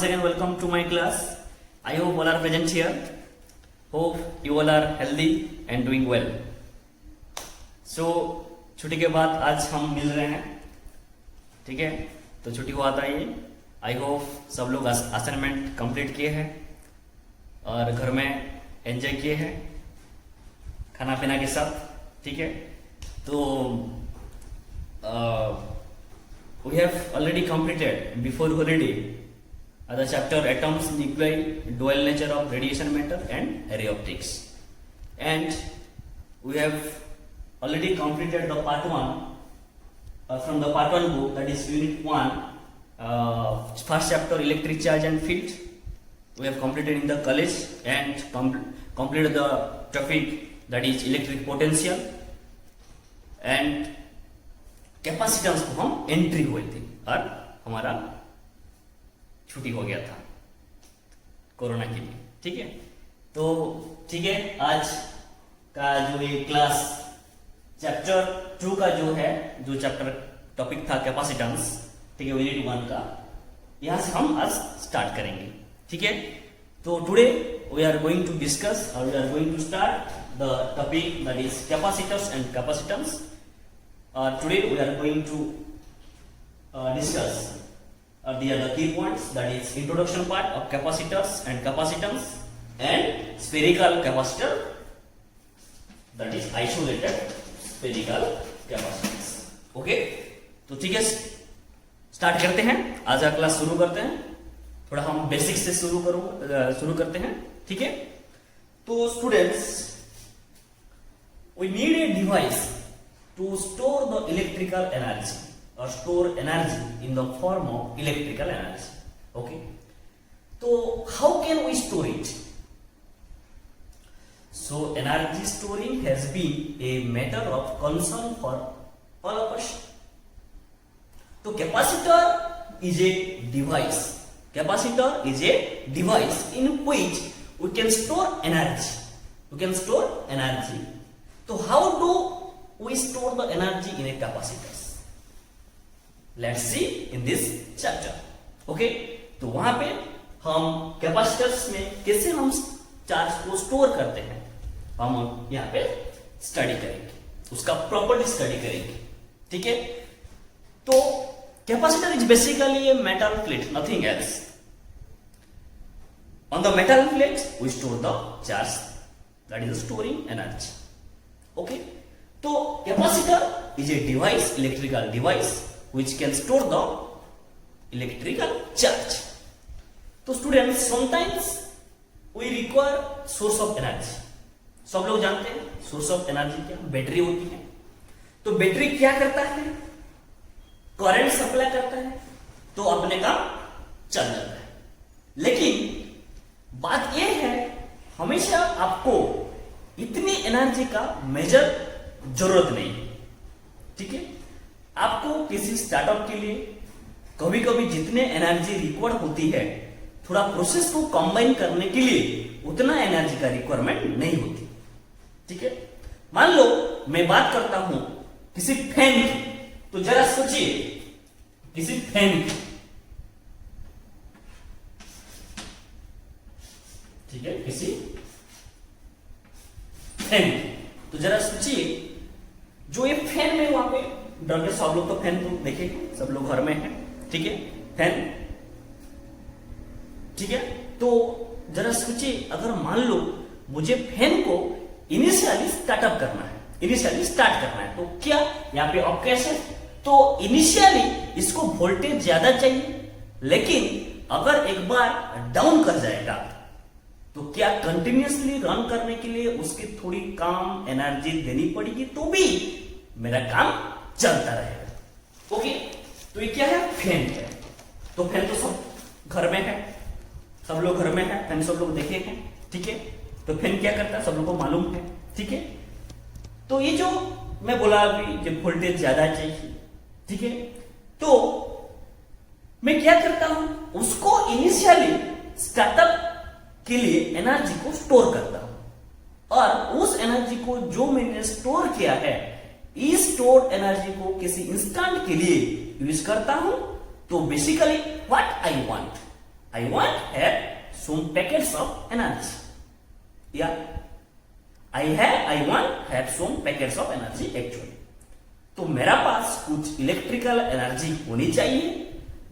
Once again, welcome to my class. I hope all are present here. Hope you all are healthy and doing well. So छुट्टी के बाद आज हम मिल रहे हैं, ठीक है? तो छुट्टी हुआ था ये. आई होप सब लोग असाइनमेंट कंप्लीट किए हैं और घर में एंजॉय किए हैं खाना पीना के साथ, ठीक है? तो we have already completed before holiday the chapter atoms, nuclei, dual nature of radiation matter and array optics, and we have already completed the part 1 from the part 1 book, that is unit 1, first chapter electric charge and field. We have completed in the college and completed the topic that is electric potential and capacitance को हम entry हुए थे और हमारा छुट्टी हो गया था कोरोना के लिए, ठीक है? तो ठीक है, आज का जो ये क्लास चैप्टर 2 का जो है, जो चैप्टर टॉपिक था कैपेसिटेंस, ठीक है, यूनिट 1 का, यहां से हम आज स्टार्ट करेंगे, ठीक है? तो today we are going to discuss और we are going to start the topic that is capacitors and capacitance. Today we are going to discuss the key points, that is introduction part of capacitors and capacitance and spherical capacitor, that is isolated spherical capacitance. Okay, तो ठीक है, start करते हैं. आज का class शुरू करते हैं. थोड़ा हम बेसिक से शुरू करते हैं, ठीक है? तो students, we need a device to store the electrical energy or store energy in the form of electrical energy. Okay, so how can we store it? So energy storing has been a matter of concern for all of us. So capacitor is a device. Capacitor is a device in which we can store energy. We can store energy. So how do we store the energy in a capacitors? Let's see in this chapter. Okay, तो वहां पे हम capacitors में कैसे हम charge को store करते हैं हम यहाँ पे स्टडी करेंगे, उसका प्रॉपर्टी स्टडी करेंगे, ठीक है? तो capacitor is basically a metal plate, nothing else. On the metal plate we store the charge, that is storing energy. Okay, तो capacitor is a device, electrical device which can store the electrical charge. तो students, sometimes we require source of energy. सब लोग जानते हैं source of energy क्या, battery होती है. तो बैटरी क्या करता है? करंट सप्लाई करता है, तो अपने काम चल जाता है. लेकिन बात यह है, हमेशा आपको इतनी एनर्जी का मेजर जरूरत नहीं, ठीक है? आपको किसी स्टार्टअप के लिए कभी कभी जितने एनर्जी रिक्वायर्ड होती है, थोड़ा प्रोसेस को कंबाइन करने के लिए उतना एनर्जी का रिक्वायरमेंट नहीं होती, ठीक है? मान लो मैं बात करता हूं किसी फैन की, तो जरा सोचिए किसी फैन की, ठीक है, किसी फैन की, तो जरा सोचिए जो ये फैन में वहां पे डॉक्टर, सब लोग तो फैन तो देखे, सब लोग घर में हैं, ठीक है? फैन, ठीक है? तो जरा सोचिए, अगर मान लो मुझे फैन को इनिशियली स्टार्टअप करना है, इनिशियली स्टार्ट करना है, तो क्या यहाँ पे ऑफ कैसे? तो इनिशियली इसको वोल्टेज ज्यादा चाहिए, लेकिन अगर एक बार डाउन कर जाएगा तो क्या कंटिन्यूअसली रन करने के लिए उसकी थोड़ी कम एनर्जी देनी पड़ेगी, तो भी मेरा काम चलता रहेगा. ओके, तो ये क्या है? फैन है. तो फैन तो सब घर में है, सब लोग घर में है, फैन सब लोग देखे हैं, ठीक है? तो फैन क्या करता है सब लोगों को मालूम है, ठीक है? तो ये जो मैं बोला अभी, जब वोल्टेज ज्यादा चाहिए, ठीक है, तो मैं क्या करता हूं, उसको इनिशियली स्टार्टअप के लिए एनर्जी को स्टोर करता हूं, और उस एनर्जी को जो मैंने स्टोर किया है, इस स्टोर्ड एनर्जी को किसी इंस्टेंट के लिए यूज करता हूं. तो basically what I want, I want have some packets of energy. या I want have some packets of energy actually. तो मेरा पास कुछ इलेक्ट्रिकल एनर्जी होनी चाहिए,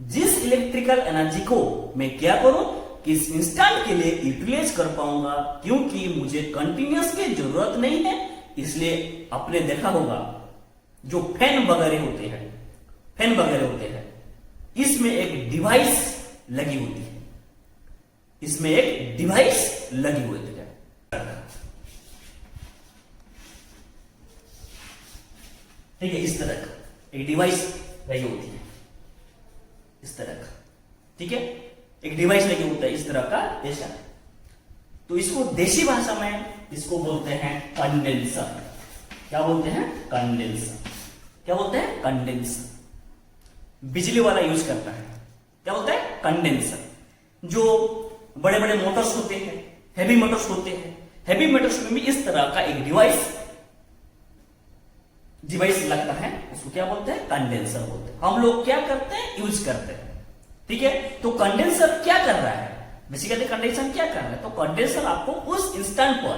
जिस इलेक्ट्रिकल एनर्जी को मैं क्या करूं, किस इंस्टेंट के लिए यूटिलाइज कर पाऊंगा, क्योंकि मुझे कंटिन्यूअस की जरूरत नहीं है। इसलिए आपने देखा होगा जो फैन वगैरह होते हैं, इसमें एक डिवाइस लगी होती है, ठीक है। इस तरह का एक डिवाइस लगी होती है, इस तरह का, ठीक है, एक डिवाइस लगी होता है इस तरह का, ऐसा। तो इसको देसी भाषा में इसको बोलते हैं कंडेंसर। क्या बोलते हैं? कंडेंसर। बिजली वाला यूज करता है, क्या बोलते हैं? कंडेंसर। जो बड़े बड़े मोटर्स होते हैं, हैवी मोटर्स में भी इस तरह का एक डिवाइस लगता है, उसको क्या बोलते हैं? कंडेंसर बोलते हैं। हम लोग क्या करते हैं? यूज करते हैं, ठीक है। तो कंडेंसर क्या कर रहा है? बेसिकली कंडेंसर क्या कर रहा है? तो कंडेंसर आपको उस इंस्टेंट पर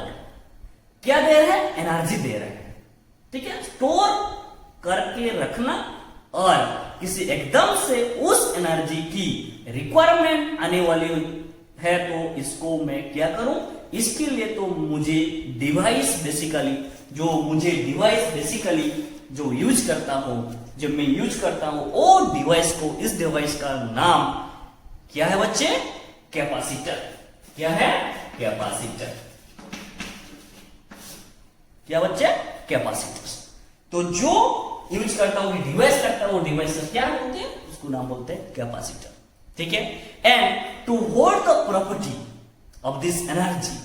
क्या दे रहा है? एनर्जी दे रहा है, ठीक है। स्टोर करके रखना और किसी एकदम से उस एनर्जी की रिक्वायरमेंट आने वाली है, तो इसको मैं क्या करूं? इसके लिए तो मुझे डिवाइस बेसिकली जो यूज करता हूं, वो डिवाइस को, इस डिवाइस का नाम क्या है बच्चे? कैपेसिटर। क्या है? कैपेसिटर। क्या बच्चे? कैपेसिटर। तो जो यूज करता हूं, डिवाइस करता हूं, वो डिवाइस क्या बोलते हैं? उसको नाम बोलते हैं कैपेसिटर, ठीक है। And to hold the property of this energy,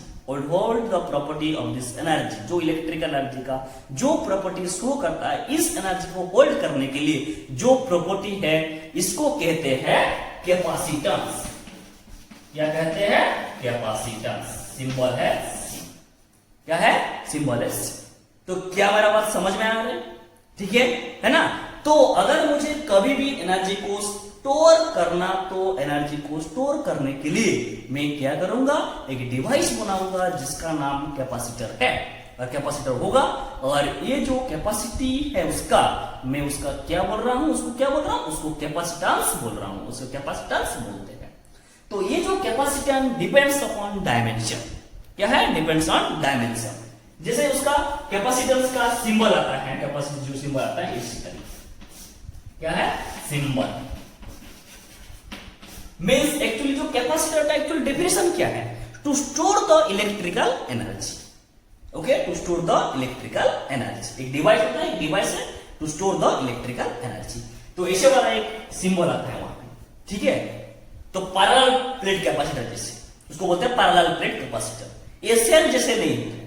जो इलेक्ट्रिकल एनर्जी का जो प्रॉपर्टी शो करता है, इस एनर्जी को होल्ड करने के लिए जो प्रॉपर्टी है, इसको कहते हैं कैपेसिटेंस। क्या कहते हैं? कैपेसिटेंस। सिंबल है C। क्या है? सिंबल है C। तो क्या मेरा बात समझ में आ रहा है? ठीक है ना। तो अगर मुझे कभी भी एनर्जी को स्टोर करना, तो एनर्जी को स्टोर करने के लिए मैं क्या करूंगा? एक डिवाइस बनाऊंगा जिसका नाम कैपेसिटर है, और कैपेसिटर होगा। और ये जो कैपेसिटी है उसका, मैं उसका क्या बोल रहा हूं? उसको कैपेसिटेंस बोल रहा हूं, उसको कैपेसिटेंस बोलते हैं। तो ये जो कैपेसिटेंस डिपेंड्स अपॉन डायमेंशन। क्या है? Depends on dimension. जैसे उसका कैपेसिटेंस का सिंबल आता है, कैपेसिटी जो सिंबल आता है इसी तरीके। क्या है? सिंबल मीन्स एक्चुअली जो कैपेसिटर का एक्चुअल डेफिनेशन क्या है? To store the electrical energy. Okay, to store the electrical energy. एक डिवाइस होता है, एक डिवाइस है to store the electrical energy. तो ऐसे वाला एक सिंबल आता है वहां पे, ठीक है। तो पैरेलल प्लेट कैपेसिटर जैसे, उसको बोलते हैं पैरेलल प्लेट कैपेसिटर। ये सेल जैसे नहीं होते,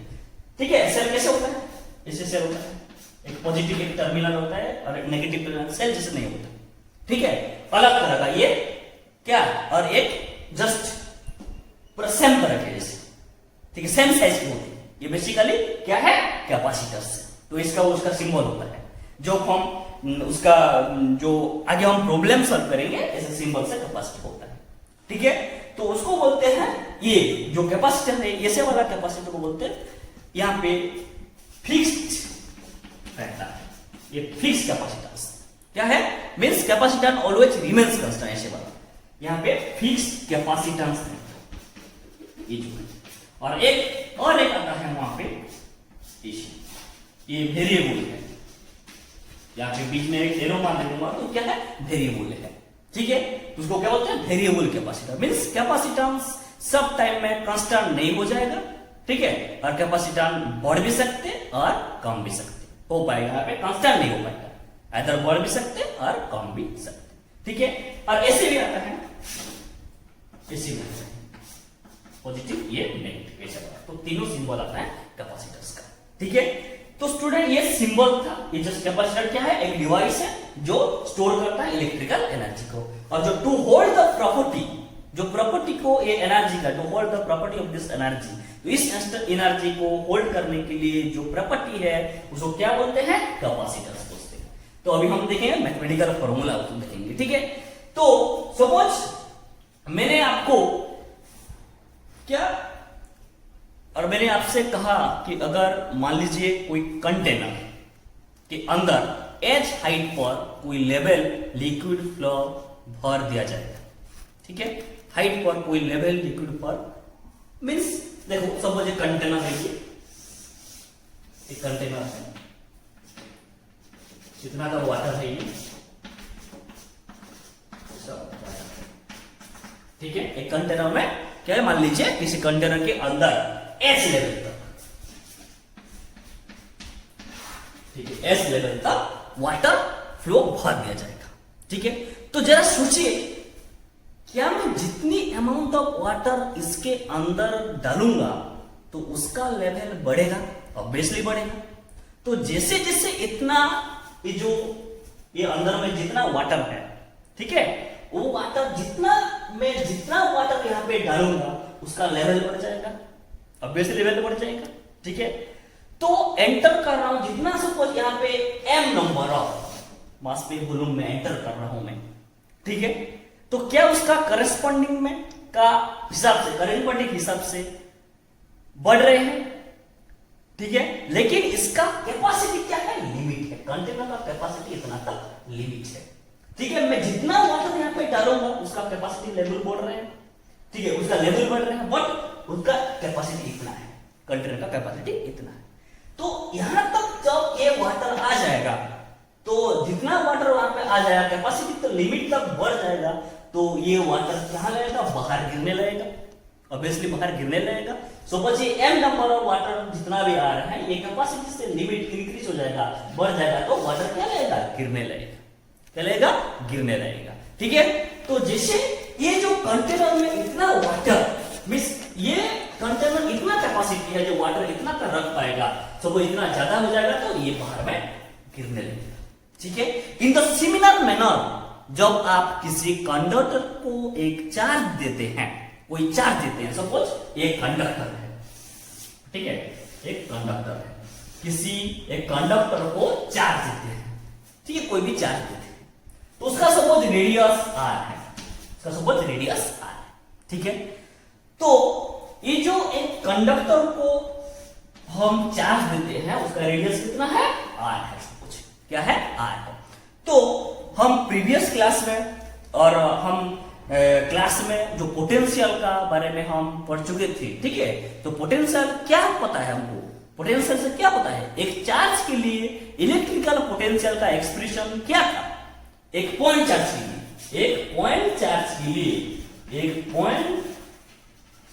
ठीक है। सेल कैसे होता है? ऐसे सेल होता है, एक पॉजिटिव एक टर्मिनल होता है और एक नेगेटिव टर्मिनल। सेल जैसे नहीं होता, ठीक है, अलग तरह का ये क्या, और एक जस्ट पूरा सेम तरह के जैसे, ठीक है, सेम साइज की होती है। ये बेसिकली क्या है? कैपेसिटर से। तो इसका उसका सिंबल होता है, जो हम उसका जो आगे हम प्रॉब्लम सॉल्व करेंगे ऐसे सिंबल से कैपेसिटर होता है, ठीक है। तो उसको बोलते हैं, ये जो कैपेसिटर है, ऐसे वाला कैपेसिटर को बोलते हैं, यहां पे फिक्स्ड रहता है, ये फिक्स कैपेसिटेंस। क्या है? Means capacitance always remains constant, ऐसे वाला यहां पे फिक्स्ड कैपेसिटेंस है ये जो है। और एक आता है वहां पे, ये वेरिएबल है, यहां पे बीच में एक एरो मान दूंगा, तो क्या है? वेरिएबल है, ठीक है। उसको क्या बोलते हैं? Variable capacitor. मींस कैपेसिटेंस सब टाइम में कांस्टेंट नहीं हो जाएगा, ठीक है, और कैपेसिटेंस बढ़ भी सकते और कम भी सकते हो पाएगा, यहाँ पे कांस्टेंट नहीं हो पाएगा, इधर बढ़ भी सकते और कम भी सकते, ठीक है। और ऐसे भी आता है, ऐसे भी आता है पॉजिटिव, ये नेगेटिव, ऐसा। तो तीनों सिंबल आता है कैपेसिटर्स का, ठीक है। तो स्टूडेंट ये सिंबल था, ये जो कैपेसिटर क्या है? एक डिवाइस है जो स्टोर करता है इलेक्ट्रिकल एनर्जी को। और जो टू होल्ड द प्रॉपर्टी, जो प्रॉपर्टी को, ये एनर्जी का, to hold the property of this energy, तो इस एनर्जी को होल्ड करने के लिए जो प्रॉपर्टी है उसको क्या बोलते हैं? कैपेसिटर्स बोलते हैं। तो अभी हम देखेंगे मैथमेटिकल फॉर्मूला उसको देखेंगे, ठीक है। तो सपोज मैंने आपको क्या और मैंने आपसे कहा कि अगर मान लीजिए कोई कंटेनर के अंदर एच हाइट पर कोई लेवल लिक्विड फ्लो भर दिया जाएगा, ठीक है, हाइट पर कोई लेवल लिक्विड पर मीन्स देखो सपोज एक कंटेनर है, ये एक कंटेनर है, जितना का वाटर है ये सब, ठीक है। एक कंटेनर में क्या है, मान लीजिए किसी कंटेनर के अंदर एस लेवल तक, ठीक है, एस लेवल तक वाटर फ्लो भर दिया जाएगा, ठीक है। तो जरा सोचिए, क्या मैं जितनी अमाउंट ऑफ वाटर इसके अंदर डालूंगा तो उसका लेवल बढ़ेगा, ऑब्वियसली बढ़ेगा। तो जैसे जैसे इतना ये अंदर में जितना वाटर है, ठीक है, वो वाटर जितना वाटर यहाँ पे डालूंगा उसका लेवल बढ़ जाएगा, ऑब्वियसली लेवल बढ़ जाएगा, ठीक है। तो एंटर कर रहा हूं जितना, सपोज यहाँ पे m नंबर ऑफ मास पे वॉल्यूम में एंटर कर रहा हूं मैं, ठीक है। तो क्या उसका करस्पॉन्डिंग में का हिसाब से, करस्पॉन्डिंग हिसाब से बढ़ रहे हैं, ठीक है। लेकिन इसका कैपेसिटी क्या है, लिमिट है, कंटेनर का कैपेसिटी इतना तक लिमिट है, ठीक है। मैं जितना वाटर यहाँ पे डालूंगा उसका कैपेसिटी लेवल बढ़ रहे हैं, ठीक है, उसका लेवल बढ़ रहे हैं, बट उसका कैपेसिटी इतना है, कंटेनर का कैपेसिटी इतना है। तो यहां तक जब ये वाटर आ जाएगा, तो जितना वाटर वहां पे आ जाएगा कैपेसिटी तो लिमिट तक बढ़ जाएगा, तो ये वाटर कहां लगेगा, बाहर गिरने लगेगा, ऑब्वियसली बाहर गिरने लगेगा। सपोज ये m नंबर ऑफ वाटर जितना भी आ रहा है, ये कैपेसिटी से लिमिट इंक्रीज हो जाएगा, बढ़ जाएगा, तो वाटर क्या लगेगा, गिरने लगेगा, क्या लगेगा, गिरने लगेगा, ठीक है। तो जैसे ये जो कंटेनर में इतना वाटर मींस ये कंटेनर इतना कैपेसिटी है जो वाटर इतना का रख पाएगा, तो वो इतना ज्यादा हो जाएगा तो ये बाहर में गिरने लगेगा, ठीक है। इन द सिमिलर मैनर जब आप किसी कंडक्टर को एक चार्ज देते हैं, कोई चार्ज देते हैं, सपोज एक कंडक्टर है, ठीक है, एक कंडक्टर है, किसी एक कंडक्टर को चार्ज देते हैं, ठीक है, कोई भी चार्ज देते हैं, तो उसका सपोज रेडियस r है, उसका सपोज रेडियस r है, ठीक है। तो ये जो एक कंडक्टर को हम चार्ज देते हैं उसका रेडियस कितना है, r है, कुछ क्या है, r है। तो हम प्रीवियस क्लास में और हम क्लास में जो पोटेंशियल का बारे में हम पढ़ चुके थे, ठीक है। तो पोटेंशियल क्या पता है हमको, पोटेंशियल से क्या पता है, एक चार्ज के लिए इलेक्ट्रिकल पोटेंशियल का एक्सप्रेशन क्या था, एक पॉइंट चार्ज के लिए, एक पॉइंट चार्ज के लिए, एक पॉइंट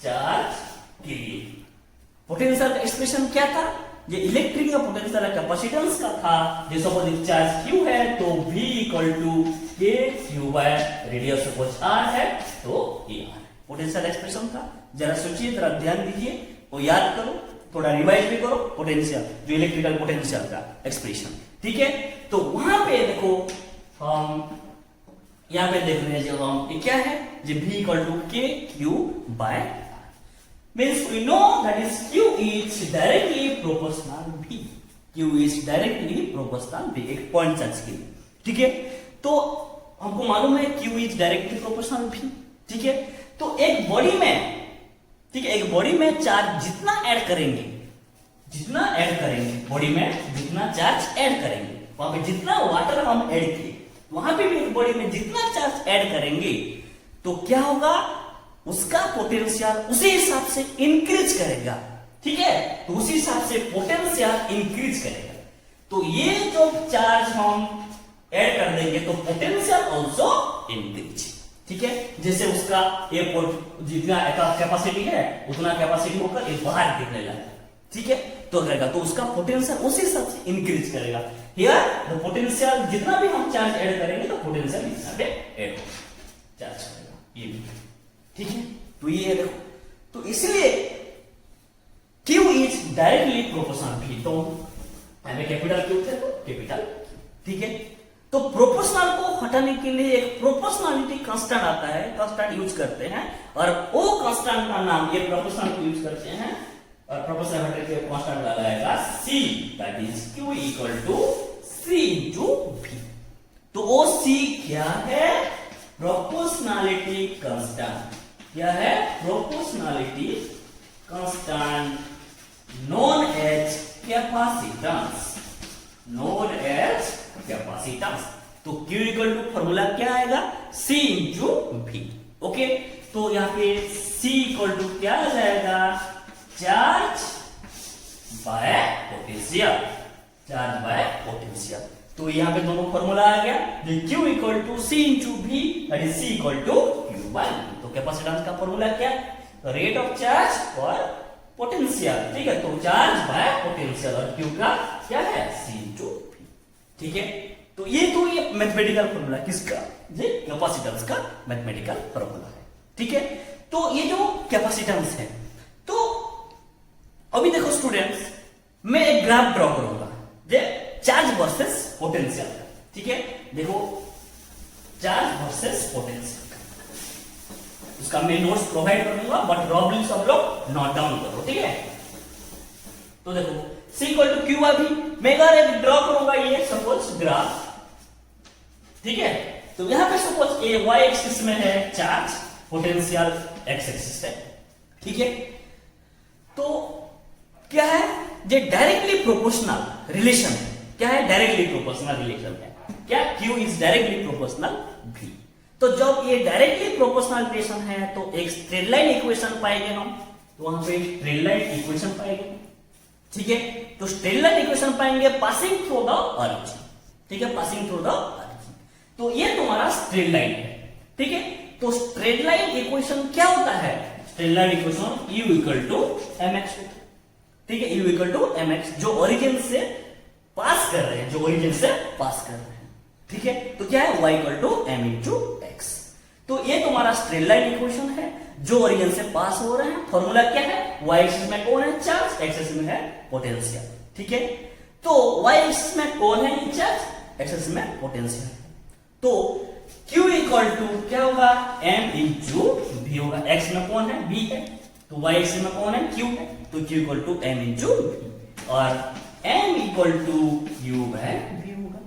चार्ज के लिए पोटेंशियल का एक्सप्रेशन क्या था, ये इलेक्ट्रिक का पोटेंशियल कैपेसिटेंस का था। जैसे सपोज चार्ज Q है तो V equal to K Q by radius suppose R है तो ये R पोटेंशियल एक्सप्रेशन था। जरा सोचिए, जरा ध्यान दीजिए, वो याद करो, थोड़ा रिवाइज भी करो, पोटेंशियल जो इलेक्ट्रिकल पोटेंशियल का एक्सप्रेशन, ठीक है। तो वहां पे देखो हम यहां पे देख रहे हैं, जब हम ये क्या है, जो V equal to K Q by means we know that is Q is directly proportional V, Q is directly proportional V, एक पॉइंट चार्ज के लिए, ठीक है। तो हमको मालूम है Q is directly proportional V, ठीक है। तो एक बॉडी में, ठीक है, एक बॉडी में चार्ज जितना ऐड करेंगे, जितना ऐड करेंगे बॉडी में, जितना चार्ज ऐड करेंगे, वहां पे जितना वाटर हम ऐड किए, वहां पे भी एक बॉडी में जितना चार्ज ऐड करेंगे तो क्या होगा, उसका पोटेंशियल उसी हिसाब से इंक्रीज करेगा, ठीक है। तो उसी हिसाब से पोटेंशियल इंक्रीज करेगा। तो ये जो चार्ज हम ऐड कर देंगे तो पोटेंशियल आल्सो इंक्रीज, ठीक है। जैसे उसका ये जितना कैपेसिटी है उतना कैपेसिटी होकर ये बाहर गिरने लगेगा, ठीक है, तो करेगा तो उसका पोटेंशियल उसी हिसाब से इंक्रीज करेगा। हियर द पोटेंशियल जितना भी हम चार्ज ऐड करेंगे तो पोटेंशियल इतना पे ऐड होगा, चार्ज करेगा, ये भी, ठीक है। तो ये देखो, तो इसलिए Q is directly proportional V, तो हमें कैपिटल Q थे तो कैपिटल, ठीक है। तो प्रोपोर्शनल को हटाने के लिए एक प्रोपोर्शनलिटी कांस्टेंट आता है, कांस्टेंट यूज करते हैं, और वो कांस्टेंट का नाम ये प्रोपोर्शनल को यूज करते हैं, और प्रोपोर्शनल हटाने के लिए कांस्टेंट लगाएगा C, that is Q equal to C into V। तो वो C क्या है, प्रोपोर्शनैलिटी कांस्टेंट। क्या है? Proportionality constant known as capacitance, known as capacitance. तो Q इक्वल टू फॉर्मूला क्या आएगा? C into V। ओके, तो यहाँ पे C इक्वल टू क्या आ जाएगा? Charge by potential, charge by potential. तो यहाँ पे दोनों फॉर्मूला आ गया, Q equal to C into V और C equal to Q by. तो कैपेसिटेंस का फॉर्मूला क्या है? रेट ऑफ चार्ज और पोटेंशियल। ठीक है, तो चार्ज बाय पोटेंशियल और Q का क्या है? C into V। ठीक है, तो ये मैथमेटिकल फॉर्मूला किसका? ये कैपेसिटेंस का मैथमेटिकल फॉर्मूला है। ठीक है, तो ये जो कैपेसिटेंस है, तो अभी देखो स्टूडेंट्स, मैं एक ग्राफ ड्रॉ करूंगा जे चार्ज वर्सेस पोटेंशियल। ठीक है, देखो चार्ज वर्सेस पोटेंशियल, उसका मैं नोट्स प्रोवाइड करूंगा, बट प्रॉब्लम सब लोग नोट डाउन करो। ठीक है, तो देखो C इक्वल टू Q अभी मैं अगर एक ड्रॉ करूंगा, ये सपोज ग्राफ। ठीक है, तो यहां पे सपोज ये y एक्सिस में है चार्ज, पोटेंशियल x एक्सिस है। ठीक है, तो क्या है? ये डायरेक्टली प्रोपोर्शनल रिलेशन है। क्या है? डायरेक्टली प्रोपोर्शनल रिलेशन है। क्या? Q is directly proportional V। तो जब ये डायरेक्टली प्रोपोर्शनल रिलेशन है तो एक स्ट्रेट लाइन इक्वेशन पाएंगे हम, तो वहां पे स्ट्रेट लाइन इक्वेशन पाएंगे। ठीक है, तो स्ट्रेट लाइन इक्वेशन पाएंगे पासिंग थ्रू द ऑरिजिन। ठीक है, पासिंग थ्रू द ऑरिजिन। तो ये तुम्हारा स्ट्रेट लाइन है। ठीक है, तो स्ट्रेट लाइन इक्वेशन क्या होता है? Straight line equation U equal to mx। ठीक है, U इक्वल टू mx, जो ओरिजिन से पास कर रहे हैं, जो ओरिजिन से पास कर रहे हैं। ठीक है, तो क्या है? y equal to m into x। तो ये तुम्हारा स्ट्रेट लाइन इक्वेशन है, जो ओरिजिन से पास हो रहे हैं। फॉर्मूला क्या है? y एक्सिस में कौन है? चार्ज, x एक्सिस में है पोटेंशियल। ठीक है, तो y एक्सिस में कौन है? चार्ज, x एक्सिस में पोटेंशियल। तो Q इक्वल टू क्या होगा? m इंटू V होगा। x में कौन है? V है, तो y एक्सिस में कौन है? Q है, तो Q equal to m into V और m equal to Q by V होगा।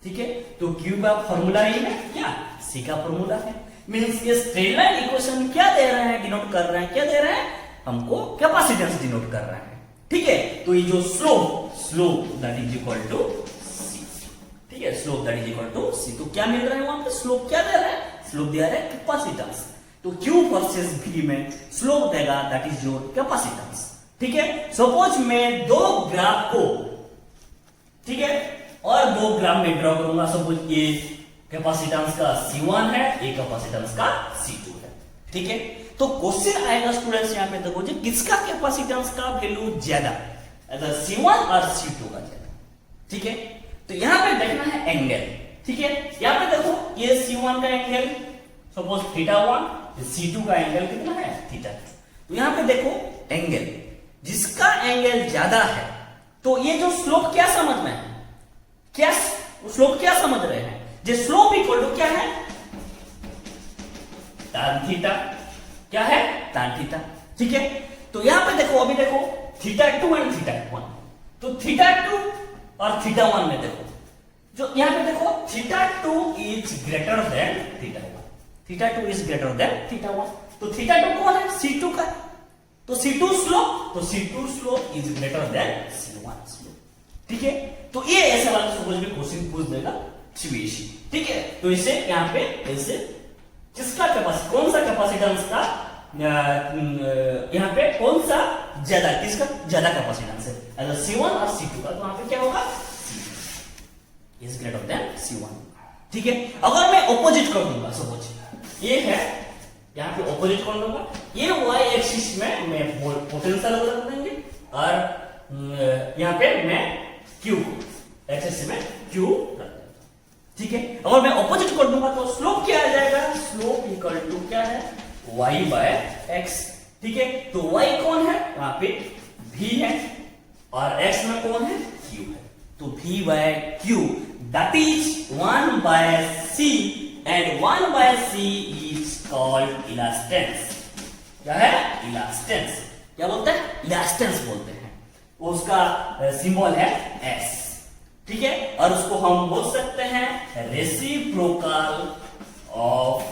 ठीक है, तो Q का फॉर्मूला ये है क्या? C का फॉर्मूला है। मींस ये स्ट्रेट लाइन इक्वेशन क्या दे रहे हैं? डिनोट कर रहे हैं, क्या दे रहे हैं? हमको कैपेसिटेंस डिनोट कर रहे हैं। ठीक है, तो ये जो slope that is equal to C। ठीक है, slope that is equal to C। तो क्या मिल रहा है वहां पे? स्लोप क्या दे रहा है? स्लोप दे रहा है कैपेसिटेंस। तो Q वर्सेस V में स्लोप देगा दैट इज योर कैपेसिटेंस। ठीक है, सपोज मैं दो ग्राफ को, ठीक है, और दो ग्राफ में ड्रॉ करूंगा। सपोज ये कैपेसिटेंस का C1 है, ये कैपेसिटेंस का C2 है। ठीक है, तो क्वेश्चन आएगा स्टूडेंट्स, यहां पे देखो जी, किसका कैपेसिटेंस का वैल्यू ज्यादा? अगर C1 और C2 का ज्यादा। ठीक है, तो यहां पे देखना है एंगल। ठीक है, यहां पे देखो ये C1 का एंगल सपोज θ1, C2 का एंगल कितना है? θ2। तो यहां पे देखो एंगल, जिसका एंगल ज्यादा है, तो ये जो स्लोप क्या समझना है? क्या स्लोप क्या समझ रहे हैं? जे स्लोप इक्वल टू क्या है? tan theta. क्या है? tan theta. ठीक है, तो यहां पे देखो, अभी देखो θ2 एंड θ1, तो θ2 और θ1 में देखो, जो यहां पे देखो θ2 is greater than θ1, θ2 is greater than θ1। तो θ2 कौन है? C2 का। तो C2 स्लोप, तो C2 slope is greater then C1 slope. ठीक है, तो ये ऐसे वाला सपोज भी क्वेश्चन पूछ देगा सीबीएसई। ठीक है, तो इसे यहाँ पे ऐसे किसका कैपेसिटी, कौन सा कैपेसिटेंस का यहाँ पे कौन सा ज्यादा, किसका ज्यादा कैपेसिटेंस है? अगर C1 और C2 का, तो यहाँ पे क्या होगा? C2 is greater then C1। ठीक है, अगर मैं ऑपोजिट कर दूंगा, सपोज ये है, यहाँ पे ऑपोजिट कर दूंगा, ये y एक्सिस में मैं पोटेंशियल रख देंगे और यहाँ पे मैं Q को एक्सिस में Q रख देंगे। ठीक है, अगर मैं ऑपोजिट कर दूंगा तो स्लोप क्या आ जाएगा? स्लोप इक्वल टू क्या है? y by x। ठीक है, तो y कौन है? वहां पे v है और x में कौन है? q है। तो v by q that is 1 by c and 1 by c is called elastance. क्या है? इलास्टेंस। क्या बोलते हैं? इलास्टेंस बोलते हैं। उसका सिंबल है s। ठीक है, और उसको हम बोल सकते हैं रेसिप्रोकल ऑफ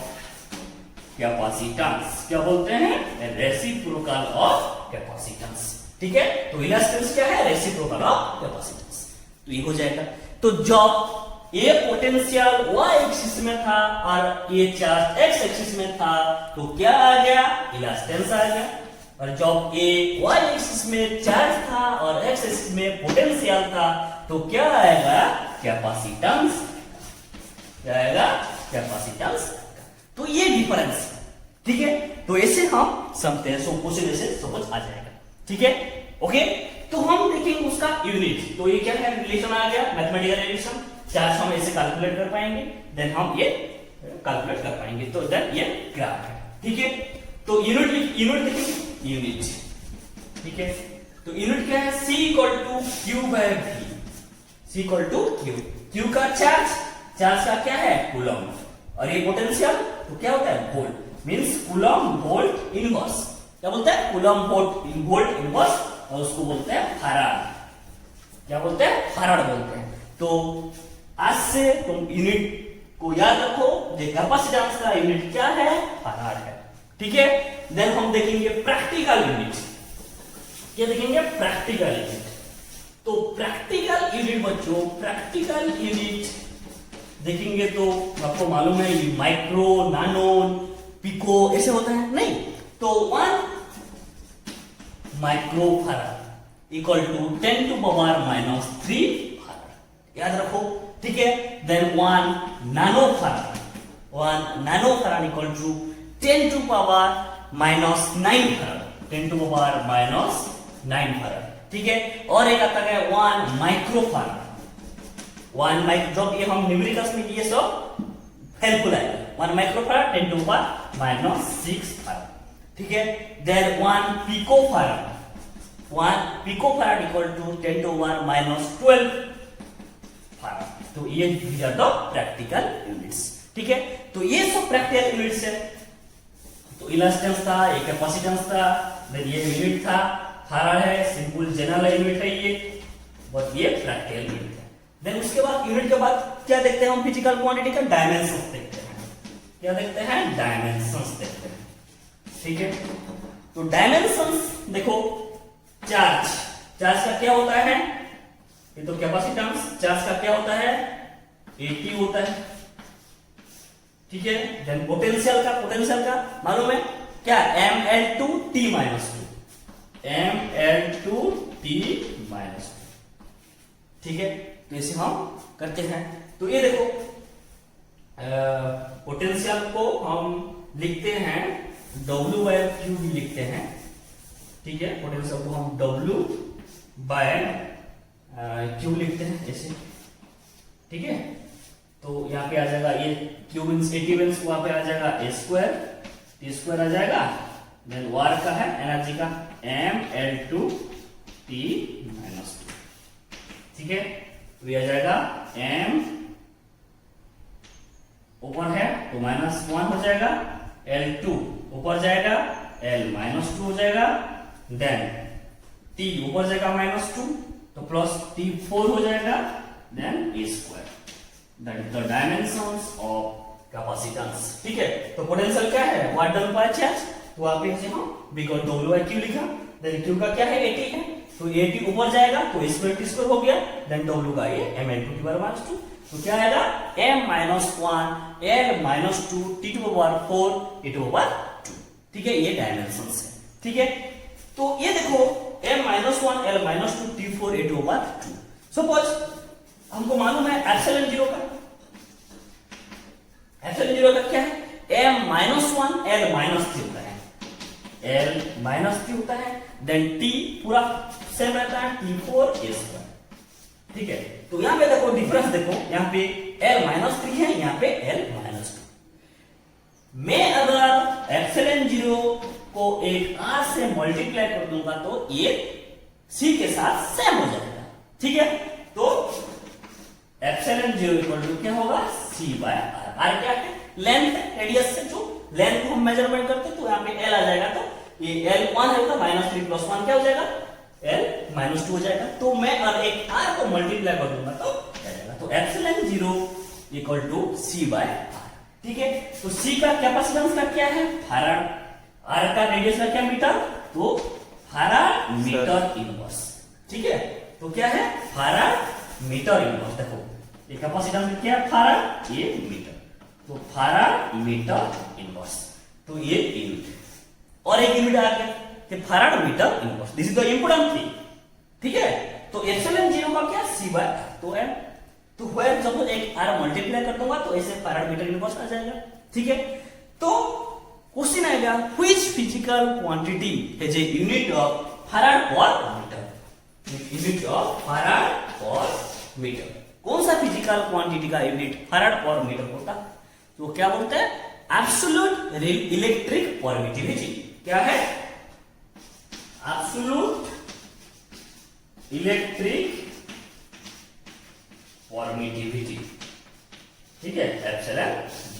कैपेसिटेंस। क्या बोलते हैं? Reciprocal of capacitance. ठीक है, तो इलास्टेंस क्या है? Reciprocal of capacitance. तो ये हो जाएगा। तो जब ये पोटेंशियल y एक्सिस में था और ये चार्ज x एक्सिस में था तो क्या आ गया? इलास्टेंस आ गया। और जब ये y एक्सिस में चार्ज था और x एक्सिस में पोटेंशियल था तो क्या आएगा? कैपेसिटेंस। क्या आएगा? कैपेसिटेंस। तो ये डिफरेंस है। ठीक है, तो ऐसे हम समझते हैं। सो क्वेश्चन ऐसे समझ आ जाएगा। ठीक है, ओके। तो हम देखेंगे उसका यूनिट। तो ये क्या है? रिलेशन आ गया, मैथमेटिकल रिलेशन। चार्ज हम ऐसे कैलकुलेट कर पाएंगे, देन हम ये कैलकुलेट कर पाएंगे। तो देन ये ग्राफ है। ठीक है, तो यूनिट देखेंगे। यूनिट, ठीक है, तो यूनिट क्या है? C = Q/V। C = Q का चार्ज का क्या है? कूलम। और ये पोटेंशियल तो क्या होता है? Volt. Means coulomb volt inverse. क्या बोलते हैं? Coulomb volt inverse. और उसको बोलते हैं फैराड। क्या बोलते हैं? फैराड बोलते हैं। तो आज से तुम यूनिट को याद रखो। कैपेसिटेंस का यूनिट क्या है? फैराड है। ठीक है, देन हम देखेंगे प्रैक्टिकल यूनिट। क्या देखेंगे? Practical unit. तो प्रैक्टिकल यूनिट बच्चों, प्रैक्टिकल यूनिट देखेंगे तो आपको मालूम है ये माइक्रो, नानो, पिको ऐसे होता है नहीं? तो 1 micro farad equal to 10⁻³ farad. याद रखो। ठीक है, then 1 nano farad equal to 10⁻⁹ farad. 10⁻⁹ farad. ठीक है, और एक आता है 1 माइक्रो फैराड। 1 माइक्रो, जब ये हम न्यूमेरिकल्स में ये सब हेल्पफुल है। 1 माइक्रो फैराड 10⁻⁶ फैराड। ठीक है, then 1 pico farad. 1 pico farad equal to 10⁻12 farad. तो ये द प्रैक्टिकल यूनिट्स। ठीक है, तो ये सब प्रैक्टिकल यूनिट्स है। तो इलास्टेंस था, ये कैपेसिटेंस था, देन ये यूनिट था, फैराड है, सिंपल जनरल यूनिट है ये, बट ये प्रैक्टिकल यूनिट है। देन उसके बाद यूनिट के बाद क्या देखते हैं हम? फिजिकल क्वांटिटी का डायमेंशंस देखते हैं। क्या देखते हैं? डायमेंशंस देखते हैं। ठीक है, तो डायमेंशंस देखो। चार्ज का क्या होता है? ये तो कैपेसिटेंस। चार्ज का क्या होता है? AT होता है। ठीक है, देन पोटेंशियल का मालूम है क्या? mL2T - 2। mL2T - 2। ठीक है, तो इसे हम करते हैं। तो ये देखो, पोटेंशियल को हम लिखते हैं W/Q भी लिखते हैं। ठीक है, पोटेंशियल को हम W/Q लिखते हैं ऐसे। ठीक है, तो यहाँ पे आ जाएगा ये Q मींस AT मींस वहां पे आ जाएगा A², T² आ जाएगा। देन वर्क का है, एनर्जी का mL2T - 2। ठीक है, तो ये आ जाएगा m ऊपर है तो -1 हो जाएगा, L2 ऊपर जाएगा, L -2 हो जाएगा, देन T ऊपर जाएगा -2 तो प्लस T4 हो जाएगा, then A²। That is the dimensions of capacitance. ठीक है, तो पोटेंशियल क्या है? What done by charge. तो आप इसे हम बिकॉज़ W/Q लिखा, देन Q का क्या है? AT है, तो AT ऊपर जाएगा तो A² T² हो गया, देन W का ये mL2T/2। तो क्या आएगा? m - 1 L - 2 T⁴ E⁴ ठीक है, ये डायमेंशंस है। ठीक है, तो ये देखो m - 1 L - 2 T⁴ E⁴ suppose हमको मालूम है एप्सिलॉन 0 का। एप्सिलॉन 0 का क्या है? m - 1 L - 3 होता है, L - 3 होता है, देन T पूरा सेम रहता है, T⁴ A²। ठीक है, तो यहां पे देखो डिफरेंस देखो, यहां पे L - 3 है, यहां पे L - 2। मैं अगर एप्सिलॉन 0 को एक R से मल्टीप्लाई कर दूंगा तो ये C के साथ सेम हो जाएगा। ठीक है, तो एप्सिलॉन 0 इक्वल टू क्या होगा? C/R। R क्या है? लेंथ है, रेडियस से जो लेंथ को हम मेजरमेंट करते हैं, तो यहाँ पे L आ जाएगा, तो ये L1 है, -3 + 1 क्या हो जाएगा? L - 2 हो जाएगा। तो मैं अगर एक R को मल्टीप्लाई कर दूंगा तो क्या जाएगा? तो एप्सिलॉन 0 इक्वल टू C/R। ठीक है। तो सी का कैपेसिटेंस का क्या है फैराड, आर का रेडियस का क्या मीटर, तो फैराड मीटर इनवर्स, ठीक है। तो क्या है फैराड मीटर इनवर्स, देखो ये कैपेसिटेंस क्या है फैराड, ये मीटर, तो फैराड मीटर इनवर्स, तो ये यूनिट है। और एक यूनिट आ गया कि farad metre inverse, this is the important thing, ठीक है। तो एप्सिलॉन 0 का क्या सी बाय तो एम, तो व्हेयर सपोज एक आर मल्टीप्लाई कर दूंगा तो ऐसे फैराड मीटर इनवर्स आ जाएगा, ठीक है। तो क्वेश्चन आएगा which physical quantity has a unit of farad पर मीटर, यूनिट ऑफ फैराड पर मीटर, कौन सा फिजिकल क्वांटिटी का यूनिट फैराड पर मीटर होता है, तो क्या बोलते हैं एब्सोल्यूट इलेक्ट्रिक परमिटिविटी, क्या है एब्सोल्यूट इलेक्ट्रिक परमिटिविटी, ठीक है, एप्सिलॉन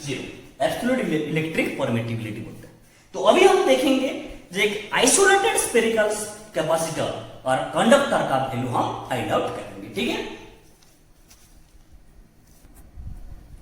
0 एब्सोल्यूट इलेक्ट्रिक परमिटिविटी बोलते हैं। तो अभी हम देखेंगे जो एक आइसोलेटेड स्फेरिकल कैपेसिटर और कंडक्टर का वैल्यू हम फाइंड आउट करेंगे, ठीक है।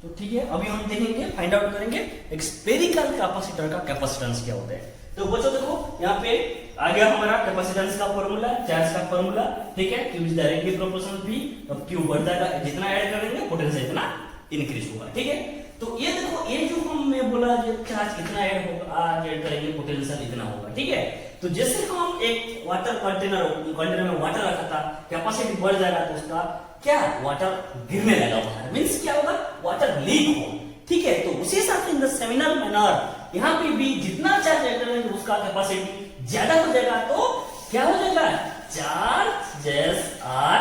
तो ठीक है, अभी हम देखेंगे फाइंड आउट करेंगे एक स्फेरिकल कैपेसिटर का कैपेसिटेंस क्या होता है। तो बच्चों देखो यहाँ पे आ गया हमारा कैपेसिटेंस का फॉर्मूला, चार्ज का फॉर्मूला, ठीक है। Q is directly proportional V, अब Q बढ़ता है जितना ऐड करेंगे पोटेंशियल इतना इंक्रीज होगा, ठीक है। तो ये देखो ये जो हमने बोला जो चार्ज इतना ऐड होगा, आज ऐड करेंगे पोटेंशियल इतना होगा, ठीक है। तो जैसे हम एक वाटर कंटेनर में वाटर रखा था, कैपेसिटी बढ़ जाएगा तो उसका क्या वाटर गिरने लगा बाहर, मींस क्या होगा वाटर लीक हो, ठीक है। तो उसी हिसाब से इन द सिमिलर मैनर यहाँ पे भी जितना चार्ज ऐड करेंगे उसका कैपेसिटी ज्यादा हो जाएगा, तो क्या हो जाएगा चार्जेस आर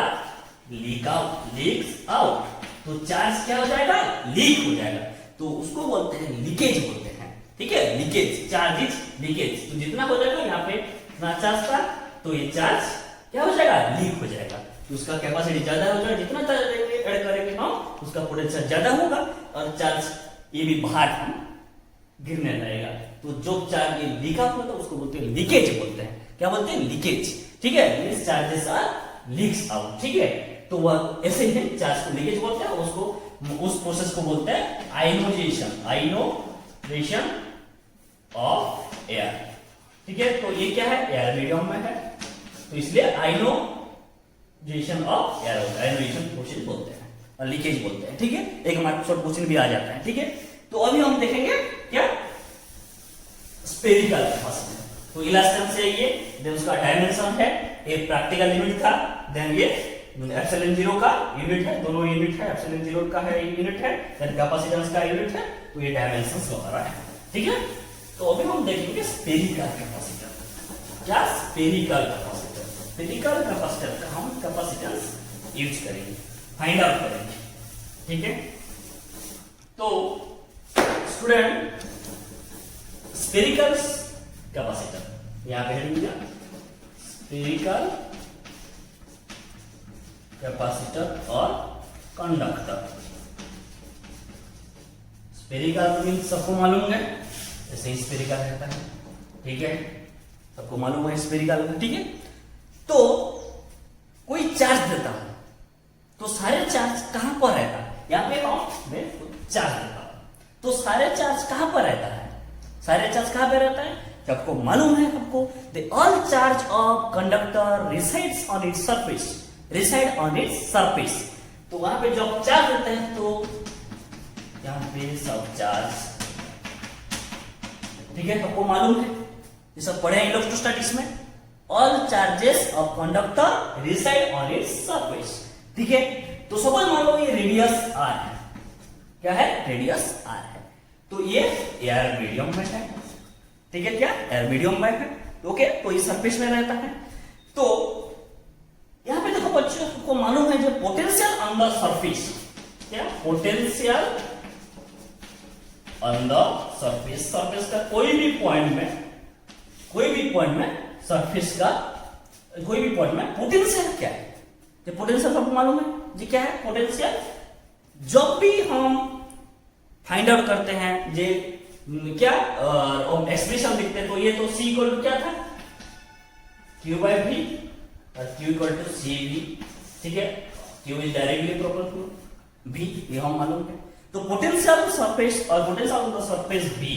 लीक्स आउट, तो चार्ज क्या हो जाएगा लीक हो जाएगा, तो उसको बोलते हैं लीकेज बोलते हैं, ठीक है, लीकेज, चार्ज इज लीकेज। तो जितना हो जाएगा यहाँ पे इतना चार्ज था तो ये चार्ज क्या हो जाएगा लीक हो जाएगा, तो उसका कैपेसिटी ज्यादा हो जाएगा, जितना चार्ज ऐड करेंगे हम उसका पोटेंशियल ज्यादा होगा और चार्ज ये भी बाहर हम गिरने लगेगा, तो जो चार्ज ये लीक आउट होता है उसको बोलते हैं लीकेज बोलते हैं, क्या बोलते हैं लीकेज, ठीक है। Means charges are leaks out, ठीक है। तो वह ऐसे ही चार्ज को लीकेज बोलते हैं, उसको उस प्रोसेस को बोलते हैं आयनोजेशन ऑफ एयर, ठीक है। तो ये क्या है एयर मीडियम में है, तो इसलिए आयनोजेशन ऑफ एयर होता है, आयनोजेशन प्रोसेस बोलते हैं और लीकेज बोलते हैं, ठीक है। एक हमारा शॉर्ट क्वेश्चन भी आ जाता है, ठीक है। तो अभी हम देखेंगे क्या स्फेरिकल कैपेसिटर, तो इलास्टिक से ये देन उसका डायमेंशन है, एक प्रैक्टिकल यूनिट था, देन ये एप्सिलॉन 0 का यूनिट है, दोनों यूनिट है, एप्सिलॉन 0 का है यूनिट है, देन कैपेसिटेंस का यूनिट है, तो ये डायमेंशंस वगैरह है, ठीक है। तो अभी हम देखेंगे स्फेरिकल कैपेसिटर, क्या स्फेरिकल कैपेसिटर, स्फेरिकल कैपेसिटर का हम कैपेसिटेंस यूज करेंगे, फाइंड आउट करेंगे, ठीक है। तो स्टूडेंट स्फेरिकल कैपेसिटर यहां पे हेडिंग दिया स्फेरिकल कैपेसिटर और कंडक्टर, स्फेरिकल मींस सबको मालूम है ऐसे ही स्फेरिकल रहता है, ठीक है, सबको मालूम है स्फेरिकल, ठीक है। तो कोई चार्ज देता है तो सारे चार्ज कहां पर रहता है, यहां पे मैं चार्ज देता हूं तो सारे चार्ज कहां पर रहता है, सारे चार्ज कहां पे रहता है, सबको मालूम है आपको the all charge of conductor resides on its surface, reside on its surface, तो वहां पे जब चार्ज देते हैं तो यहां पे सब चार्ज, ठीक है, सबको मालूम है, ये सब पढ़े हैं इलेक्ट्रोस्टैटिक्स में, all charges of conductor reside on its surface, ठीक है। तो सपोज मान लो ये रेडियस आर है, क्या है रेडियस आर है, तो ये एयर मीडियम में है, ठीक है, क्या एयर मीडियम में है, ओके, तो ये सरफेस में रहता है। तो यहां पे देखो बच्चों को मालूम है जो पोटेंशियल ऑन द सरफेस, क्या potential on the surface, surface का कोई भी पॉइंट में सरफेस का कोई भी पॉइंट में पोटेंशियल क्या है, ये पोटेंशियल सबको मालूम है जी, क्या है पोटेंशियल, जब भी हम फाइंड आउट करते हैं जे क्या एक्सप्रेशन लिखते हैं तो ये तो C इक्वल टू क्या था Q बाय V और Q इक्वल टू CV, ठीक है, Q is directly proportional V, ये हम मालूम है। तो पोटेंशियल सरफेस और potential of the surface B,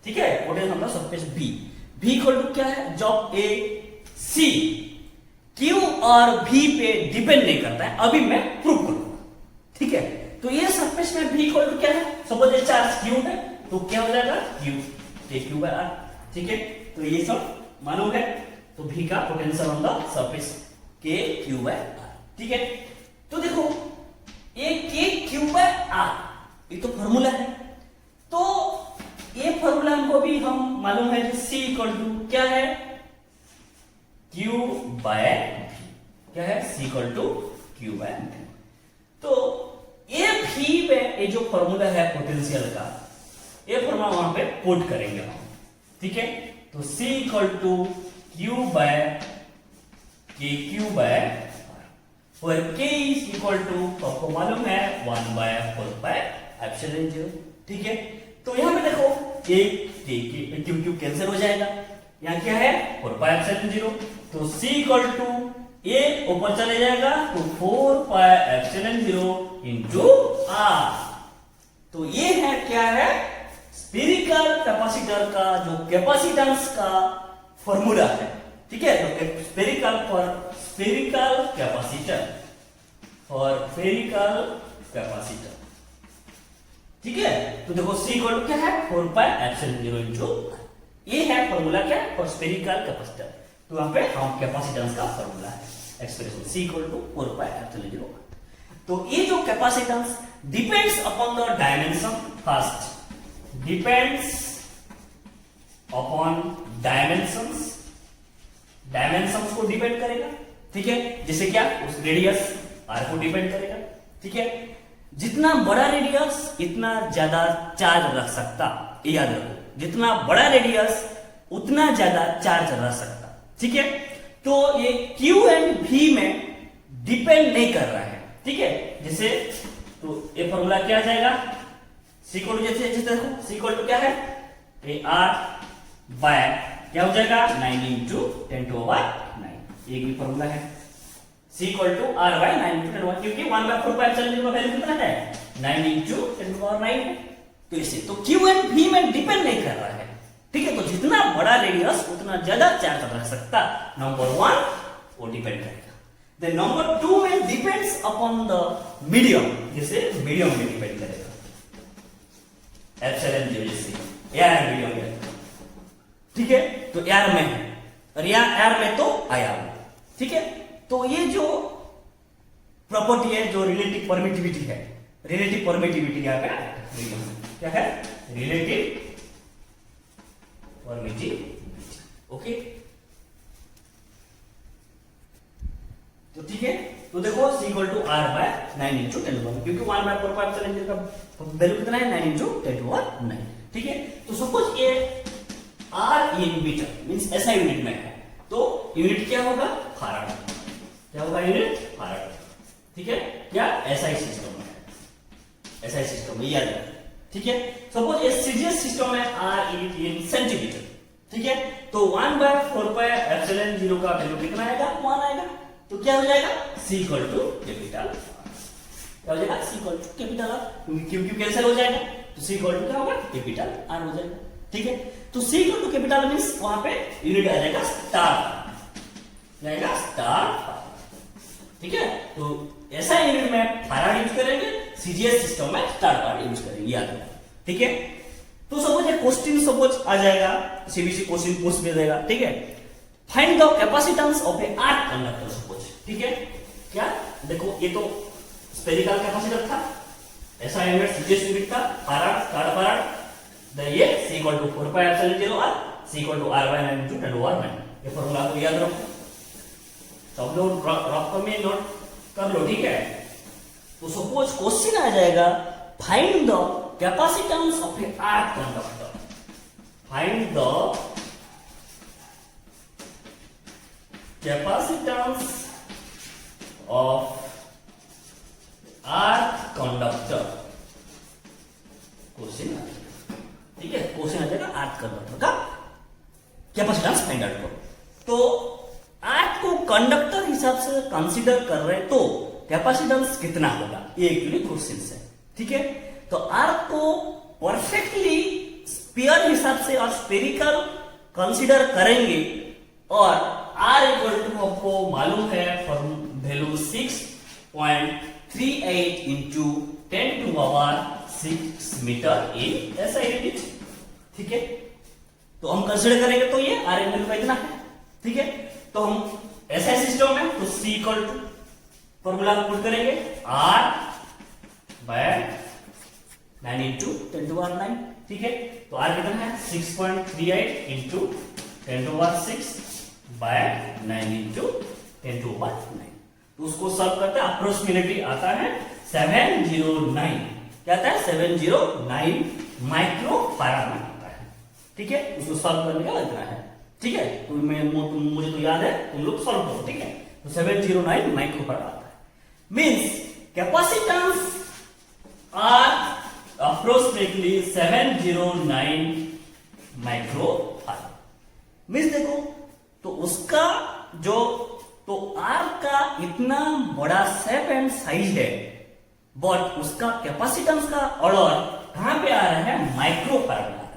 ठीक है, potential of the surface B, B equal to क्या है, जब ए सी क्यू और भी पे डिपेंड नहीं करता है, अभी मैं प्रूव करूंगा, ठीक है। तो ये सरफेस में भी इक्वल टू क्या है, सपोज ये चार्ज क्यू है, तो क्या हो जाएगा क्यू के क्यू बाय आर, ठीक है। तो ये सब मालूम है, तो भी का पोटेंशियल ऑन द सरफेस के क्यू बाय आर, ठीक है। तो देखो ये के क्यू बाय आर, ये तो फॉर्मूला है, तो ये फॉर्मूला हमको भी हम मालूम है, सी इक्वल टू क्या है, क्यू बाय भी, क्या है, सी इक्वल टू क्यू बाय भी। तो ये भी में ये जो फॉर्मूला है पोटेंशियल का, ये फॉर्मूला वहां पे पुट करेंगे हम, ठीक है। तो सी इक्वल टू क्यू बाय के क्यू बाय और k इज इक्वल टू, आपको मालूम है 1 बाय 4 पाई एप्सिलॉन 0, ठीक है। तो यहां पे देखो ये क्यू क्यू कैंसिल हो जाएगा, यहाँ क्या है 4 पाई एप्सिलॉन 0, तो c इक्वल टू ये ऊपर चले जाएगा तो 4 पाई एप्सिलॉन 0 इनटू r। तो ये है क्या है, स्फेरिकल कैपेसिटर का जो कैपेसिटेंस का फॉर्मूला है, ठीक है। तो spherical capacitor for spherical capacitor, ठीक है। तो देखो c इक्वल टू क्या है 4 पाई एप्सिलॉन 0 इनटू, ये है फॉर्मूला क्या है फॉर स्फेरिकल कैपेसिटर। तो वहां पे हम कैपेसिटेंस का फॉर्मूला है, expression c equal to 4 pi epsilon 0। तो ये जो capacitance depends upon the dimension, first depends upon dimensions, dimensions को डिपेंड करेगा, ठीक है। जैसे क्या, उस रेडियस r को डिपेंड करेगा, ठीक है। जितना बड़ा रेडियस इतना ज्यादा चार्ज रख सकता, याद रखो, जितना बड़ा रेडियस उतना ज्यादा चार्ज रख सकता, ठीक है। तो ये Q एंड V में डिपेंड नहीं कर रहा है, ठीक है। जैसे तो ये फॉर्मूला क्या आ जाएगा, C इक्वल टू, जैसे देखो C इक्वल टू क्या है, ये R बाय क्या हो जाएगा 9 इंटू 10 टू पावर 9, ये भी फॉर्मूला है, C equal to R by 9 into 10 to power, क्योंकि 1 बाय 4 पाई एप्सिलॉन 0 का वैल्यू कितना है 9 इंटू 10 टू पावर 9 है। तो इसे तो Q एंड V में डिपेंड नहीं कर रहा है, ठीक है। तो जितना बड़ा रेडियस उतना ज्यादा चार्ज रख सकता, नंबर 1 वो डिपेंड करेगा। देन नंबर 2 में डिपेंड्स अपॉन द मीडियम, जैसे मीडियम में डिपेंड करेगा, एप्सिलॉन 0 जैसे एयर मीडियम है, ठीक है। तो एयर में है और यहाँ एयर में तो आयाम, ठीक है। तो ये जो प्रॉपर्टी है, जो रिलेटिव परमिटिविटी है, रिलेटिव परमिटिविटी यहाँ पे क्या है, रिलेटिव परमिटिविटी, ओके। तो ठीक है, तो देखो c equal to r by 9 into 10 to 1, क्योंकि 1 बाय 4 पाई एप्सिलॉन 0 का वैल्यू कितना है 9 इंटू 10 टू 9, ठीक है। तो सपोज ये r इन मीटर मींस ऐसा यूनिट में है, तो यूनिट क्या होगा फैराड, क्या होगा यूनिट फैराड, ठीक है। क्या SI सिस्टम में, SI सिस्टम में याद रखना, ठीक है। सपोज ये सीजीएस सिस्टम में r इन सेंटीमीटर, ठीक है। तो 1 बाय 4 पाई एप्सिलॉन 0 का वैल्यू कितना आएगा 1 आएगा, तो क्या हो जाएगा c इक्वल टू कैपिटल, क्या हो जाएगा c equal to capital r, क्योंकि क्यू कैंसिल हो जाएगा, तो c इक्वल टू क्या होगा कैपिटल r हो जाएगा, ठीक है। तो c equal to capital means वहां पे यूनिट आ जाएगा स्टार, जाएगा स्टार, ठीक है। तो ऐसा यूनिट में फैराड यूज करेंगे, सीजीएस सिस्टम में स्टार पार्ट यूज करेंगे, याद रखना, ठीक है। तो सपोज एक क्वेश्चन सपोज आ जाएगा, सीबीसी क्वेश्चन पूछ भी देगा, ठीक है। Find the capacitance of A arc conductor suppose, ठीक है। क्या देखो, ये तो स्फेरिकल कैपेसिटर था, ऐसा यूनिट सीजीएस यूनिट था, फैराड, स्टार फैराड, ये c equal to 4 pi epsilon 0 r, c equal to r by 9 into 10 to power 9, ये फॉर्मूला को याद रखो, सब लोग रफ में नोट कर लो, ठीक है। तो सपोज क्वेश्चन आ जाएगा, find the capacitance of A arc conductor, find the capacitance of arc conductor, question, ठीक है। क्वेश्चन आ जाएगा आर्क कंडक्टर का कैपेसिटेंस फाइंड आउट करो। तो आर्क को कंडक्टर हिसाब से कंसीडर कर रहे हैं, तो कैपेसिटेंस कितना होगा, ये एक्चुअली क्वेश्चन है, ठीक है। तो आर्क को परफेक्टली स्फीयर हिसाब से और स्फेरिकल कंसीडर करेंगे और R इक्वल टू आपको मालूम है फॉर्म वैल्यू 6.38 इंटू 10⁻6 मीटर इन SI यूनिट। ठीक है, तो हम कंसीडर करेंगे तो ये R वैल्यू इतना है। ठीक है, तो हम SI सिस्टम में तो C equal to formula put करेंगे R बाय 9 इंटू 10⁻9। ठीक है, तो R कितना है 6.38 इंटू 10⁻6 बाय 9 इंटू 10⁻9। तो उसको सॉल्व करते हैं, अप्रोक्सीमेटली आता है 709। क्या आता है 709 माइक्रो फैराड आता है। ठीक है, उसको सॉल्व करने का इतना है। ठीक है, तो मुझे तो याद है, तुम लोग सॉल्व करो। ठीक है, तो 709 माइक्रो फैराड आता है। Means capacitance are approximately 709 micro farad. Means देखो, तो उसका जो तो आर का इतना बड़ा शेप एंड साइज है, बट उसका कैपेसिटेंस का ऑर्डर कहां पे आ रहा है, माइक्रो फैराड में आ रहा है।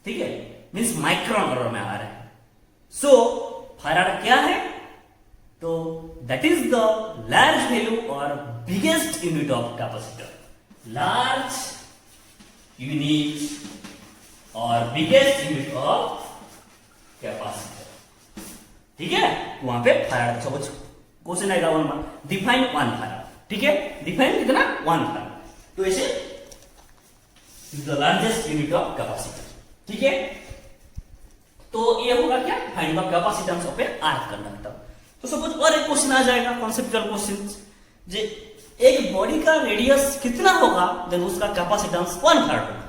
ठीक है, मींस माइक्रोन ऑर्डर में आ रहा है। सो फैराड क्या है, तो that is the large value और biggest unit of capacitor. Large unit और बिगेस्ट यूनिट ऑफ कैपेसिटर। ठीक है, वहां पे फैराड समझ क्वेश्चन आएगा 1 मार्क, डिफाइन 1 फैराड। ठीक है, डिफाइन कितना 1 फैराड। तो ऐसे the largest unit of capacitor. ठीक है, तो ये होगा क्या, find the capacitance of A arc conductor. तो सपोज और एक क्वेश्चन आ जाएगा, कॉन्सेप्चुअल क्वेश्चन, जे एक बॉडी का रेडियस कितना होगा, देन उसका कैपेसिटेंस 1 फैराड होगा।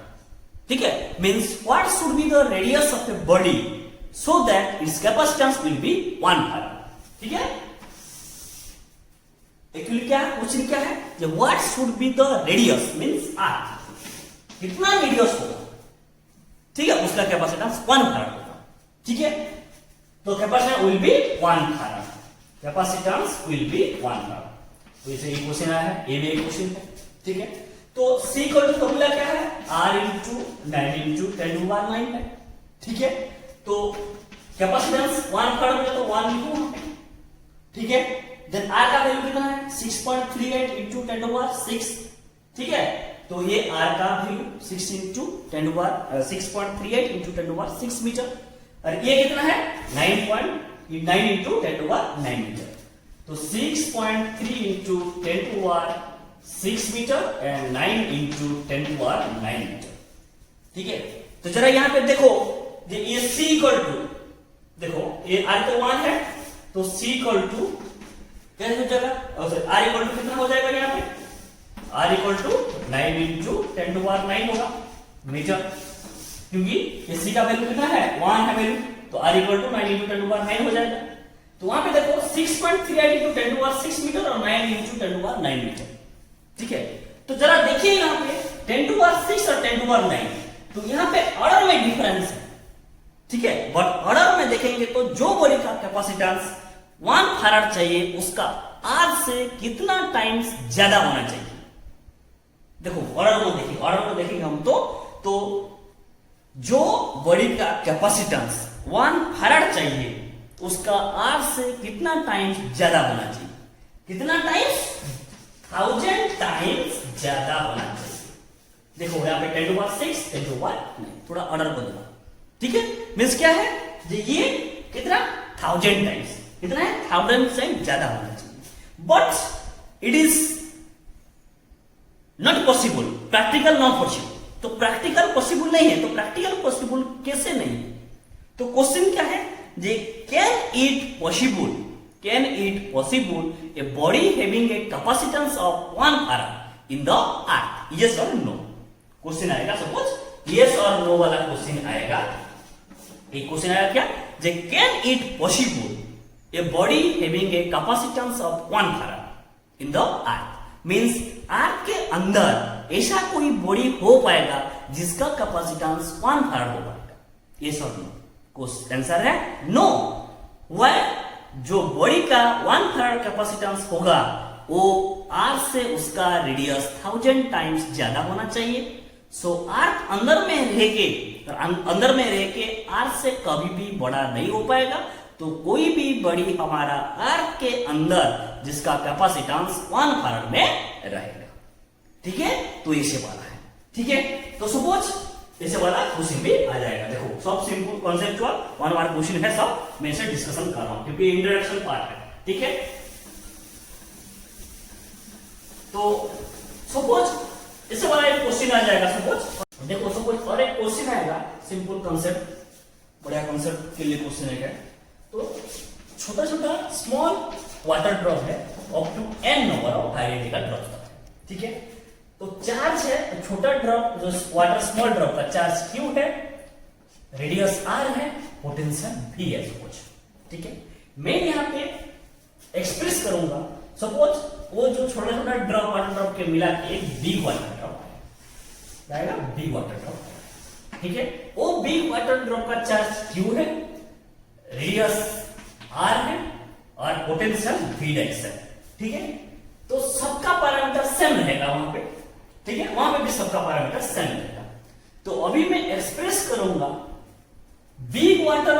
ठीक है, means what should be the radius of a body so that its capacitance will be 1 farad. ठीक है, एक्चुअली क्या है क्वेश्चन, क्या है जो what should be the radius means R, कितना रेडियस होगा। ठीक है, उसका कैपेसिटेंस 1 फैराड होगा। ठीक है, तो capacitance will be 1 farad, capacitance will be 1 farad. तो इसे ये क्वेश्चन आया है, ये भी एक क्वेश्चन है। ठीक है, तो C इक्वल टू फॉर्मूला क्या है, R इंटू 9 इंटू 10⁻9 है। ठीक है, तो कैपेसिटेंस 1 फैराड में तो 1 लिखो। ठीक है, देन R का वैल्यू कितना है 6.38 इंटू 10⁻6। ठीक है, तो ये R का वैल्यू 6.38 इंटू 10⁻6 मीटर, और ये कितना है 9 इंटू 10⁻9 मीटर। तो 6.3 into 10⁻6 metre and 9 into 10⁻9 metre. ठीक है, तो जरा यहां पे देखो, ये C इक्वल टू, देखो ये R तो 1 है, तो C इक्वल टू कैसे हो जाएगा, और R इक्वल टू कितना हो जाएगा यहाँ पे, R इक्वल टू 9 इंटू 10⁻9 होगा मीटर, क्योंकि ये C का वैल्यू कितना है 1 है वैल्यू, तो R इक्वल टू 9 इंटू 10⁻9 हो जाएगा। तो वहां पे देखो 6.38 इंटू 10⁻6 मीटर और 9 इंटू 10⁻9 मीटर। ठीक है, तो जरा देखिए यहाँ पे 10⁻6 और 10⁻9, तो यहाँ पे ऑर्डर में डिफरेंस है। ठीक है, बट ऑर्डर में देखेंगे तो जो बॉडी का कैपेसिटेंस 1 फैराड चाहिए, उसका R से कितना टाइम्स ज्यादा होना चाहिए। देखो ऑर्डर को देखिए, ऑर्डर को देखेंगे हम तो जो बॉडी का कैपेसिटेंस 1 फैराड चाहिए, उसका R से कितना टाइम्स ज्यादा होना चाहिए, कितना टाइम्स 1000 टाइम्स ज्यादा होना चाहिए। देखो यहाँ पे 10⁻6 10⁻9, थोड़ा ऑर्डर को देखो। ठीक है, मींस क्या है, ये कितना 1000 टाइम्स, कितना है 1000 टाइम्स ज्यादा होना चाहिए, but it is not possible, practical not possible. तो प्रैक्टिकल पॉसिबल नहीं है, तो प्रैक्टिकल पॉसिबल कैसे नहीं है, तो क्वेश्चन क्या है, J can it possible a body having a capacitance of 1 farad in the earth, yes और नो। क्वेश्चन आएगा, सपोज यस और नो वाला क्वेश्चन आएगा। एक क्वेश्चन आएगा क्या, J can it possible a body having a capacitance of 1 farad in the earth, means earth के अंदर ऐसा कोई बॉडी हो पाएगा जिसका कैपेसिटेंस 1 फैराड हो पाएगा, यस और नो। आंसर है नो। व्हाई, जो बॉडी का 1 फैराड कैपेसिटेंस होगा वो आर्क से उसका रेडियस 1000 टाइम्स ज्यादा होना चाहिए। सो आर्क अंदर में रह के आर्क से कभी भी बड़ा नहीं हो पाएगा। तो कोई भी बड़ी हमारा आर्क के अंदर जिसका कैपेसिटेंस 1 फैराड में रहेगा। ठीक है, तो ऐसे वाला है। ठीक है, तो सपोज ऐसे वाला क्वेश्चन भी आ जाएगा। देखो सब सिंपल कॉन्सेप्चुअल 1 मार्क क्वेश्चन है, सब मैं इसे डिस्कशन कर रहा हूं क्योंकि इंट्रोडक्शन पार्ट है। ठीक है, तो सपोज इससे वाला एक क्वेश्चन आ जाएगा। सपोज देखो, सपोज और एक क्वेश्चन आएगा सिंपल कॉन्सेप्ट, बढ़िया कॉन्सेप्ट के लिए क्वेश्चन है। तो छोटा छोटा स्मॉल वाटर ड्रॉप है up to n number of identical drops तक। ठीक है, तो चार्ज है, छोटा ड्रॉप जो वाटर स्मॉल ड्रॉप का चार्ज q है, रेडियस r है, पोटेंशियल v है सपोज। ठीक है, मैं यहाँ पे एक्सप्रेस करूंगा। सपोज वो जो छोटा छोटा ड्रॉप वाटर ड्रॉप के मिला के एक बिग वाटर ड्रॉप आएगा, बिग वाटर ड्रॉप। ठीक है, वो बिग वाटर ड्रॉप का चार्ज q है, रेडियस r है और पोटेंशियल v डेक्स है। ठीक है, तो सबका पैरामीटर सेम रहेगा वहां पे। ठीक है, वहां पे भी सबका पैरामीटर सेम रहेगा। तो अभी मैं एक्सप्रेस करूंगा big water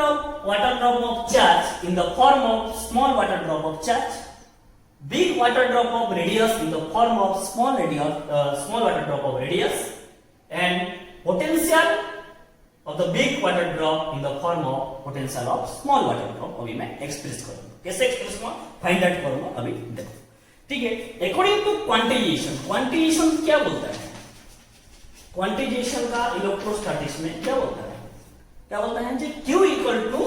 drop of charge in the form of small water drop of charge, big water drop of radius in the form of small water drop of radius, and potential of the big water drop in the form of potential of small water drop। अभी मैं express करूंगा, कैसे express करूंगा find out करूंगा अभी देखो। ठीक है, अकॉर्डिंग टू क्वांटिजेशन क्या बोलता है? क्वांटिजेशन का इलेक्ट्रोस्टैटिक्स में क्या बोलता है? क्या बोलता है जी, Q equal to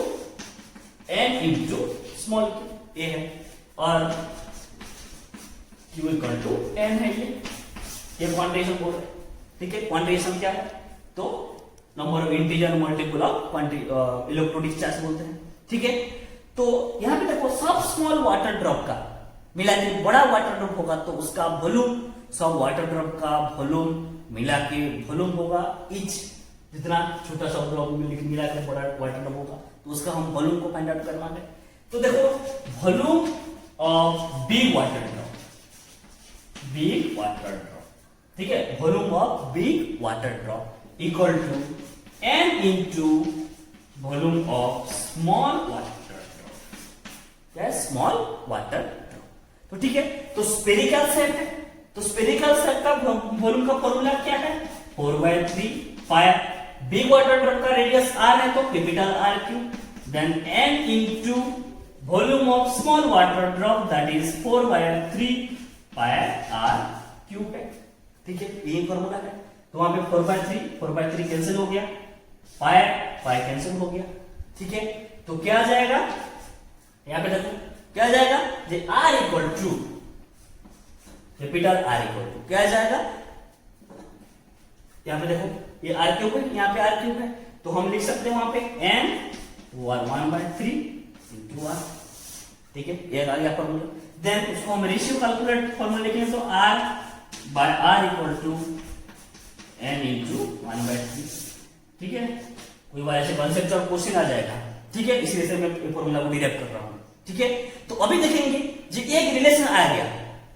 n into small a है और Q इक्वल टू n है। ये क्वांटिजेशन बोल रहे हैं। ठीक है, क्वांटिजेशन क्या है? तो number of integer multiple of electronic charge बोलते हैं। ठीक है, तो यहां पे देखो सब स्मॉल वाटर ड्रॉप का मिला के बड़ा वाटर ड्रॉप होगा तो उसका वॉल्यूम, सब वाटर ड्रॉप का वॉल्यूम मिला के वॉल्यूम होगा इच, जितना छोटा सा ड्रॉप मिला के बड़ा वाटर ड्रॉप होगा तो उसका हम वॉल्यूम को फाइंड आउट करवाएंगे। तो देखो volume of big water drop, ठीक है, volume of big water drop equal to n into volume of small water drop, क्या है? Small water drop. तो ठीक है, तो स्फेरिकल शेप है, तो स्फेरिकल शेप का वॉल्यूम का फॉर्मूला क्या है? 4/3 पाई। बिग वाटर ड्रॉप का रेडियस r है तो capital R cube, then n into volume of small water drop that is 4/3 pi r cube है। ठीक है, ये फॉर्मूला है। तो वहां पे 4/3 कैंसिल हो गया, पाई कैंसिल हो गया। ठीक है, तो क्या आ जाएगा? यहां पे देखो क्या आ जाएगा, जे r equal to capital R equal to क्या आ जाएगा? यहां पे देखो ये r क्यूब है, यहां पे r क्यूब है, तो हम लिख सकते हैं वहां पे n 1/3 इंटू r। ठीक है, ये आ गया फॉर्मूला। देन उसको हम रेशियो कैलकुलेट फॉर्मूला लिखेंगे तो r equal to n into 1/3। ठीक है, कोई बार ऐसे कॉन्सेप्चुअल क्वेश्चन आ जाएगा। ठीक है, इसलिए से मैं फॉर्मूला को डिराइव कर रहा हूं। ठीक है, तो अभी देखेंगे जी एक रिलेशन आ गया,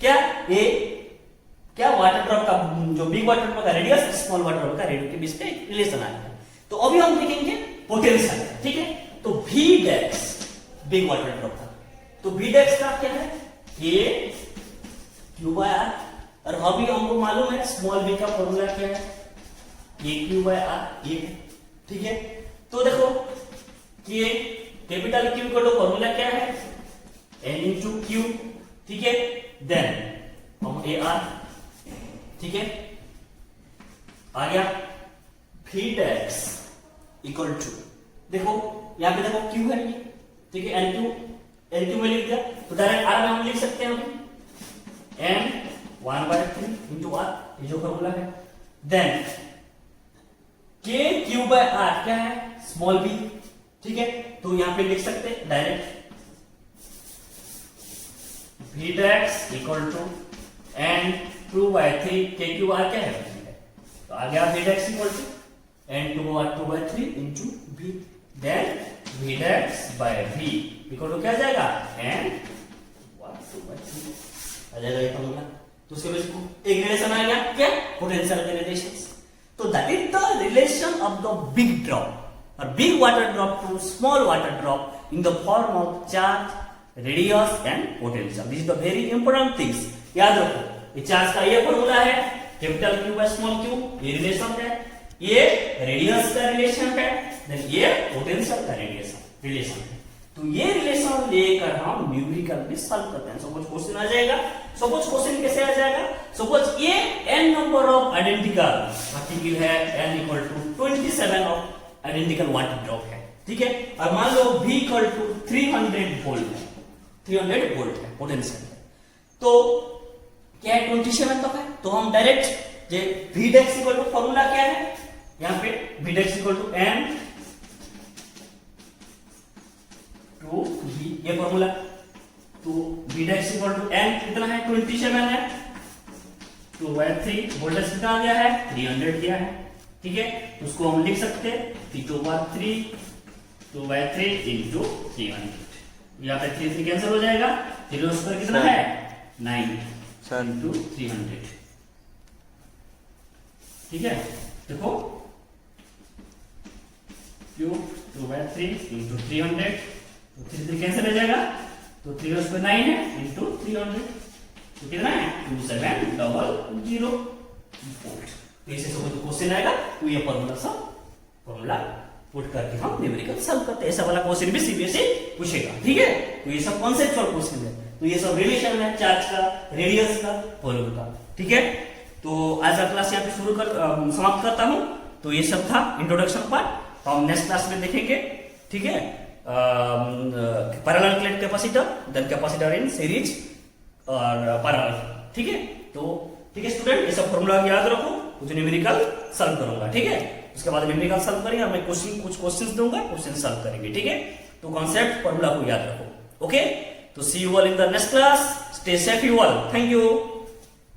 क्या वाटर ड्रॉप का जो बिग वाटर ड्रॉप का रेडियस स्मॉल वाटर ड्रॉप का रेडियस के बीच में रिलेशन आ गया। तो अभी हम देखेंगे पोटेंशियल। ठीक है, तो v डेक्स बिग वाटर ड्रॉप का, तो v डेक्स का क्या है? ये q/r, और अभी हमको मालूम है स्मॉल v का फॉर्मूला क्या है? ये q/r ये। ठीक है, तो देखो कि कैपिटल Q का फॉर्मूला क्या है? n into Q। ठीक है, देन हम AR। ठीक है, आ गया v डेक्स इक्वल टू, देखो यहां पे देखो Q है ये। ठीक है, NQ में लिख दिया तो डायरेक्ट R में हम लिख सकते हैं n 1/3 इंटू R, ये जो फॉर्मूला है। देन k q/r क्या है? Small b। ठीक है, तो यहां पे लिख सकते हैं direct v dash equal to n 2/3 k q/r क्या है? तो आ गया v dash equal to n 2/3 into b, then v dash by v equal to क्या आ जाएगा? n 1/2/3 आ जाएगा ये फॉर्मूला। तो उसके बाद एक रिलेशन आ गया क्या, पोटेंशियल के रिलेशंस। तो that is the relation of the big drop और big water drop to small water drop in the form of charge, radius and potential. This is the very important things, याद रखो। ये charge का ये formula है, capital Q by small Q, ये relation है, ये रेडियस का रिलेशन है, देन ये पोटेंशियल का रिलेशन है। तो ये रिलेशन लेकर हम न्यूमेरिकल में सॉल्व करते हैं। सपोज क्वेश्चन आ जाएगा, सपोज क्वेश्चन कैसे आ जाएगा, सपोज ये n number of identical particle है, n equal to 27 of identical water drop है, ठीक है। और मान लो v इक्वल टू 300 वोल्ट है, 300 वोल्ट है पोटेंशियल है। तो क्या है 27 तक है, तो हम डायरेक्ट जे Vdex इक्वल टू फॉर्मूला क्या है यहाँ पे, Vdex equal to n to v, ये फॉर्मूला। तो Vdex इक्वल टू n कितना है 27 है, तो 3 वोल्टेज कितना आ गया है 300 दिया है, ठीक है। तो उसको हम लिख सकते हैं 2/3 into 300। यहाँ पे 3 कैंसिल हो जाएगा, 3 स्क्वायर कितना है 9 into 300, ठीक है। देखो 2/3 into 300, तो 3 कैंसिल हो जाएगा, तो 3 स्क्वायर 9 है into 300, तो कितना है 2700 वोल्ट। तो इसे सब क्वेश्चन आएगा, तो ये फॉर्मूला पुट करके हम न्यूमेरिकल सॉल्व करते हैं। ऐसा वाला क्वेश्चन भी सीबीएसई पूछेगा, ठीक है। तो ये सब कॉन्सेप्चुअल क्वेश्चन है, तो ये सब रिलेशन है चार्ज का, रेडियस का, वॉल्यूम का, ठीक है। तो आज का क्लास यहाँ पे समाप्त करता हूँ। तो ये सब था इंट्रोडक्शन पार्ट, तो हम नेक्स्ट क्लास में देखेंगे, ठीक है। Parallel plate capacitor, then capacitor in series और पैरेलल, ठीक है। तो ठीक है स्टूडेंट, ये सब फॉर्मूला याद रखो, कुछ न्यूमेरिकल सॉल्व करूंगा, ठीक है। उसके बाद न्यूमेरिकल सॉल्व करेंगे, मैं कुछ क्वेश्चंस दूंगा, क्वेश्चन सॉल्व करेंगे, ठीक है। तो कॉन्सेप्ट फॉर्मूला को याद रखो, ओके। तो see you all in the next class, stay safe you all, thank you.